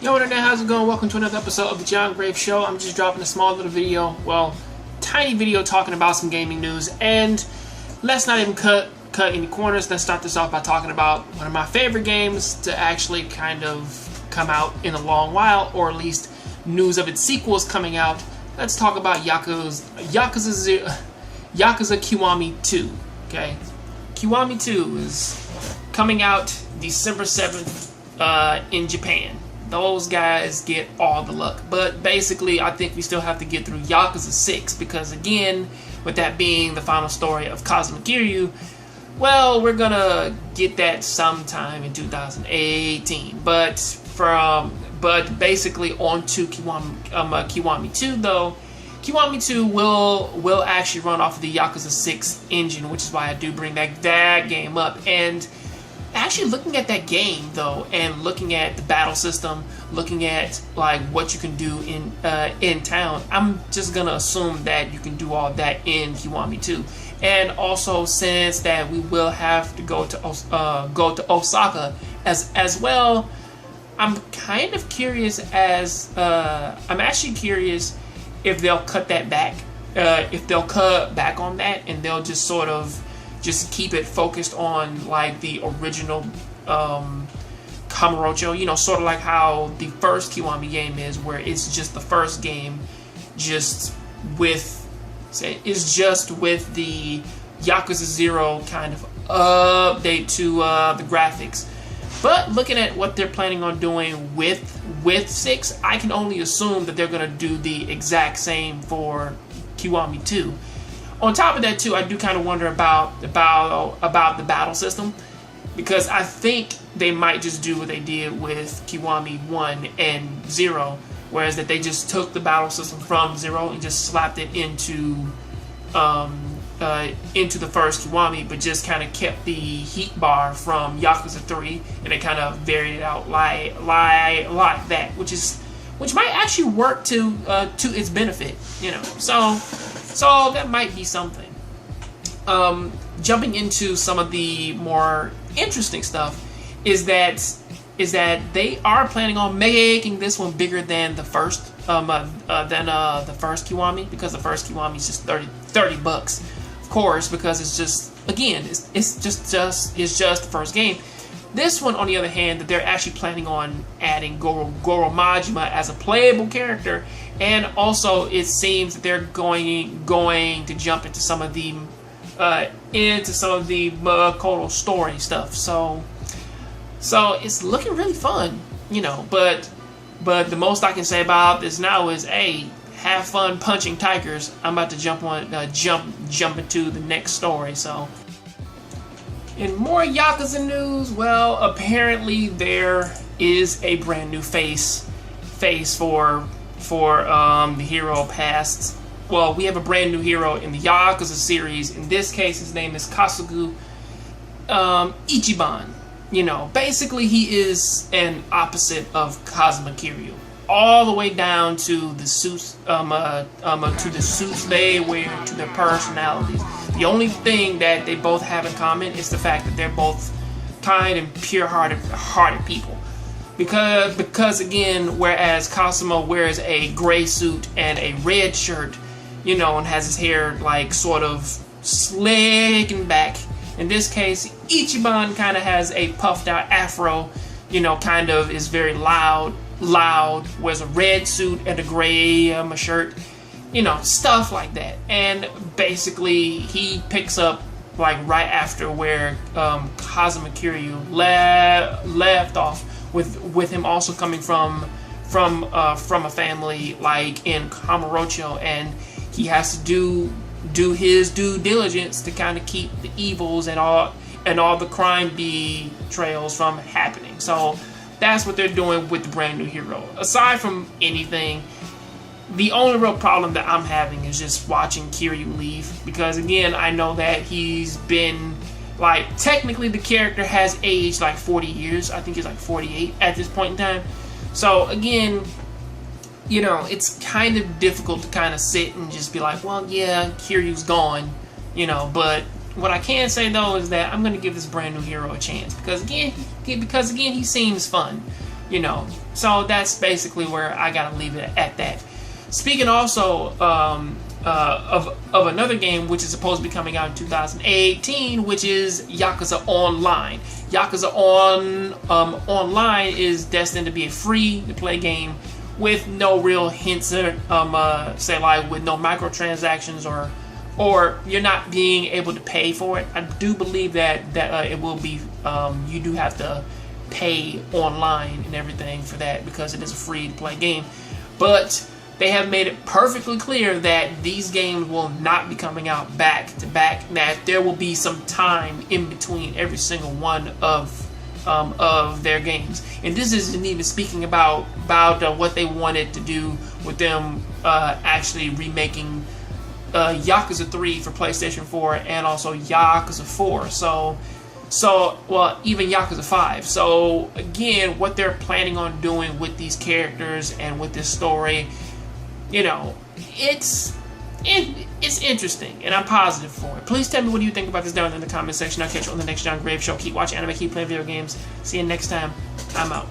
Yo, internet, how's it going? Welcome to another episode of the Jongravesshow. I'm just dropping a small little video, well, tiny video talking about some gaming news. And let's not even cut any corners. Let's start this off by talking about one of my favorite games to actually kind of come out in a long while, or at least news of its sequels coming out. Let's talk about Yakuza Kiwami 2. Okay, Kiwami 2 is coming out December 7th in Japan. Those guys get all the luck. But basically, I think we still have to get through Yakuza 6 because, again, with that being the final story of Kasuga Kiryu, well, we're gonna get that sometime in 2018. But basically, on to Kiwami 2 though. Kiwami 2 will actually run off of the Yakuza 6 engine, which is why I do bring that game up. And actually looking at that game though, and looking at the battle system, looking at like what you can do in town, I'm just gonna assume that you can do all that in Kiwami 2. And also, since that we will have to go to Osaka as well, I'm kind of curious I'm actually curious if they'll cut that back, if they'll cut back on that, and they'll just sort of just keep it focused on like the original Kamurocho, you know, sort of like how the first Kiwami game is, where it's just the first game just with the Yakuza 0 kind of update to the graphics. But looking at what they're planning on doing with 6, I can only assume that they're going to do the exact same for Kiwami 2. On top of that too, I do kind of wonder about the battle system, because I think they might just do what they did with Kiwami 1 and 0, whereas that they just took the battle system from 0 and just slapped it into the first Kiwami, but just kind of kept the heat bar from Yakuza 3, and they kind of varied it out like that, which might actually work to its benefit, you know. So that might be something. Jumping into some of the more interesting stuff is that they are planning on making this one bigger than the first Kiwami, because the first Kiwami is just $30, of course, because it's just, again, it's just the first game. This one, on the other hand, that they're actually planning on adding Goro Majima as a playable character, and also it seems that they're going to jump into some of the Makoto story stuff. So it's looking really fun, you know. But the most I can say about this now is, hey, have fun punching tigers. I'm about to jump into the next story. So, in more Yakuza news, well, apparently there is a brand new face for the hero past. Well, we have a brand new hero in the Yakuza series. In this case, his name is Kasuga Ichiban. You know, basically he is an opposite of Kasuga Kiryu, all the way down to the suits, they wear, to their personalities. The only thing that they both have in common is the fact that they're both kind and pure-hearted people. Because again, whereas Kasuga wears a gray suit and a red shirt, you know, and has his hair like sort of slicking back, in this case, Ichiban kind of has a puffed out afro, you know, kind of is very loud, wears a red suit and a gray shirt, you know, stuff like that. And basically, he picks up like right after where Kasuga Kiryu left off, with him also coming from a family like in Kamurocho, and he has to do his due diligence to kind of keep the evils and all the crime betrayals from happening. So that's what they're doing with the brand new hero. Aside from anything, the only real problem that I'm having is just watching Kiryu leave, because again, I know that he's been, like, technically the character has aged like 40 years. I think he's like 48 at this point in time. So again, you know, it's kind of difficult to kind of sit and just be like, well, yeah, Kiryu's gone, you know. But what I can say though is that I'm going to give this brand new hero a chance, because again he seems fun. you know. So that's basically where I gotta leave it at that. Speaking also of another game which is supposed to be coming out in 2018, which is Yakuza Online. Yakuza Online is destined to be a free-to-play game with no real hints, say like with no microtransactions or you're not being able to pay for it. I do believe that it will be. You do have to pay online and everything for that because it is a free-to-play game, but they have made it perfectly clear that these games will not be coming out back to back. That there will be some time in between every single one of their games, and this isn't even speaking about what they wanted to do with them actually remaking Yakuza 3 for PlayStation 4 and also Yakuza 4. So even Yakuza 5. So again, what they're planning on doing with these characters and with this story, you know, it's interesting, and I'm positive for it. Please tell me what do you think about this down in the comment section. I'll catch you on the next Jongravesshow. Keep watching anime, keep playing video games. See you next time. I'm out.